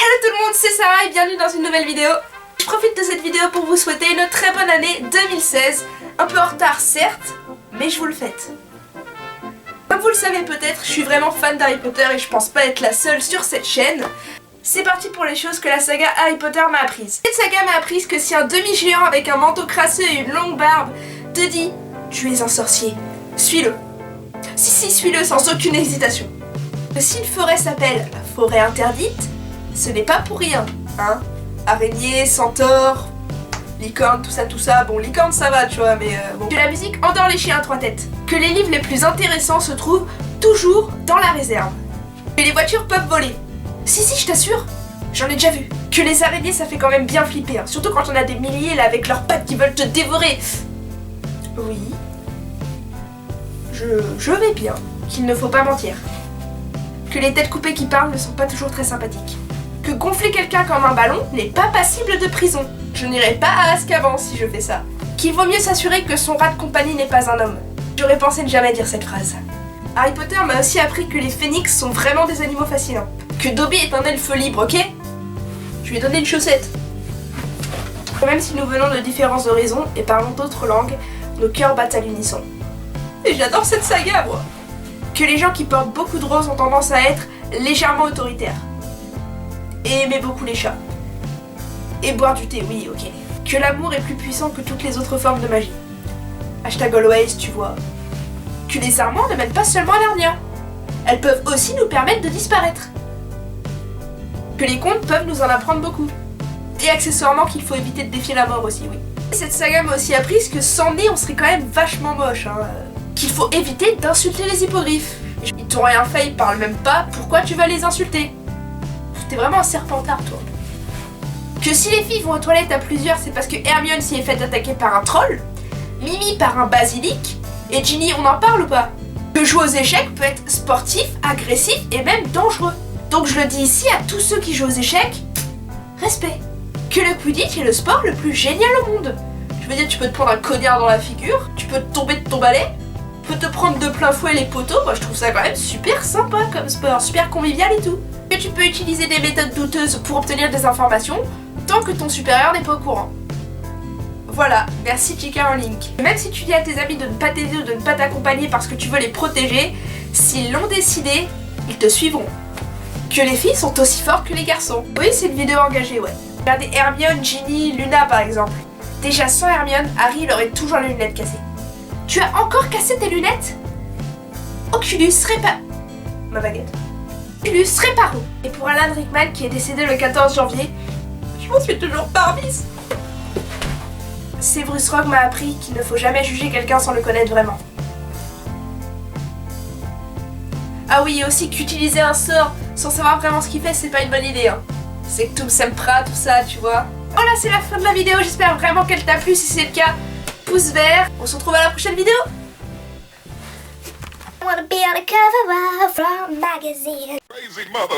Hello tout le monde, c'est Sarah et bienvenue dans une nouvelle vidéo. Je profite de cette vidéo pour vous souhaiter une très bonne année 2016. Un peu en retard certes, mais je vous le fête. Comme vous le savez peut-être, je suis vraiment fan d'Harry Potter et je pense pas être la seule sur cette chaîne. C'est parti pour les choses que la saga Harry Potter m'a apprises. Cette saga m'a appris que si un demi-géant avec un manteau crasseux et une longue barbe te dit « Tu es un sorcier », suis-le. Si, suis-le sans aucune hésitation. Que si une forêt s'appelle la forêt interdite, ce n'est pas pour rien, hein. Araignée, centaure, licorne, tout ça. Bon, licorne ça va, tu vois, mais bon. Que la musique endort les chiens à trois têtes. Que les livres les plus intéressants se trouvent toujours dans la réserve. Que les voitures peuvent voler. Si, je t'assure, j'en ai déjà vu. Que les araignées, ça fait quand même bien flipper, hein. Surtout quand on a des milliers là avec leurs pattes qui veulent te dévorer. Oui. Je vais bien. Qu'il ne faut pas mentir. Que les têtes coupées qui parlent ne sont pas toujours très sympathiques. Que gonfler quelqu'un comme un ballon n'est pas passible de prison. Je n'irai pas à Azkaban si je fais ça. Qu'il vaut mieux s'assurer que son rat de compagnie n'est pas un homme. J'aurais pensé ne jamais dire cette phrase. Harry Potter m'a aussi appris que les phénix sont vraiment des animaux fascinants. Que Dobby est un elfe libre, ok? Je lui ai donné une chaussette. Même si nous venons de différents horizons et parlons d'autres langues, nos cœurs battent à l'unisson. Et j'adore cette saga, moi. Que les gens qui portent beaucoup de roses ont tendance à être légèrement autoritaires. Et aimer beaucoup les chats. Et boire du thé, oui, ok. Que l'amour est plus puissant que toutes les autres formes de magie. Hashtag always, tu vois. Que les armoires ne mènent pas seulement à Narnia. Elles peuvent aussi nous permettre de disparaître. Que les contes peuvent nous en apprendre beaucoup. Et accessoirement qu'il faut éviter de défier la mort aussi, oui. Cette saga m'a aussi appris que sans nez on serait quand même vachement moche, hein. Qu'il faut éviter d'insulter les hippogriffes. Ils t'ont rien fait, ils parlent même pas, pourquoi tu vas les insulter? T'es vraiment un serpentard, toi. Que si les filles vont aux toilettes à plusieurs, c'est parce que Hermione s'y est faite attaquer par un troll, Mimi par un basilic, et Ginny, on en parle ou pas? Que jouer aux échecs peut être sportif, agressif et même dangereux. Donc je le dis ici à tous ceux qui jouent aux échecs, respect. Que le Quidditch est le sport le plus génial au monde. Je veux dire, tu peux te prendre un cognard dans la figure, tu peux tomber de ton balai, tu peux te prendre de plein fouet les poteaux, moi je trouve ça quand même super sympa comme sport, super convivial et tout. Que tu peux utiliser des méthodes douteuses pour obtenir des informations, tant que ton supérieur n'est pas au courant. Voilà, merci J.K. Rowling. Même si tu dis à tes amis de ne pas t'aider ou de ne pas t'accompagner parce que tu veux les protéger, s'ils l'ont décidé, ils te suivront. Que les filles sont aussi fortes que les garçons. Oui, c'est une vidéo engagée, ouais. Regardez Hermione, Ginny, Luna par exemple. Déjà sans Hermione, Harry il aurait toujours les lunettes cassées. Tu as encore cassé tes lunettes? Oculus ma baguette. Oculus Reparo. Et pour Alan Rickman qui est décédé le 14 janvier, je m'en suis toujours pas remise. Severus Rogue m'a appris qu'il ne faut jamais juger quelqu'un sans le connaître vraiment. Ah oui, et aussi qu'utiliser un sort sans savoir vraiment ce qu'il fait, c'est pas une bonne idée, hein. C'est que tout sempra, tout ça, tu vois. Voilà, c'est la fin de la vidéo, j'espère vraiment qu'elle t'a plu. Si c'est le cas, pouce vert. On se retrouve à la prochaine vidéo. Wanna be on the cover of a magazine. Crazy mother.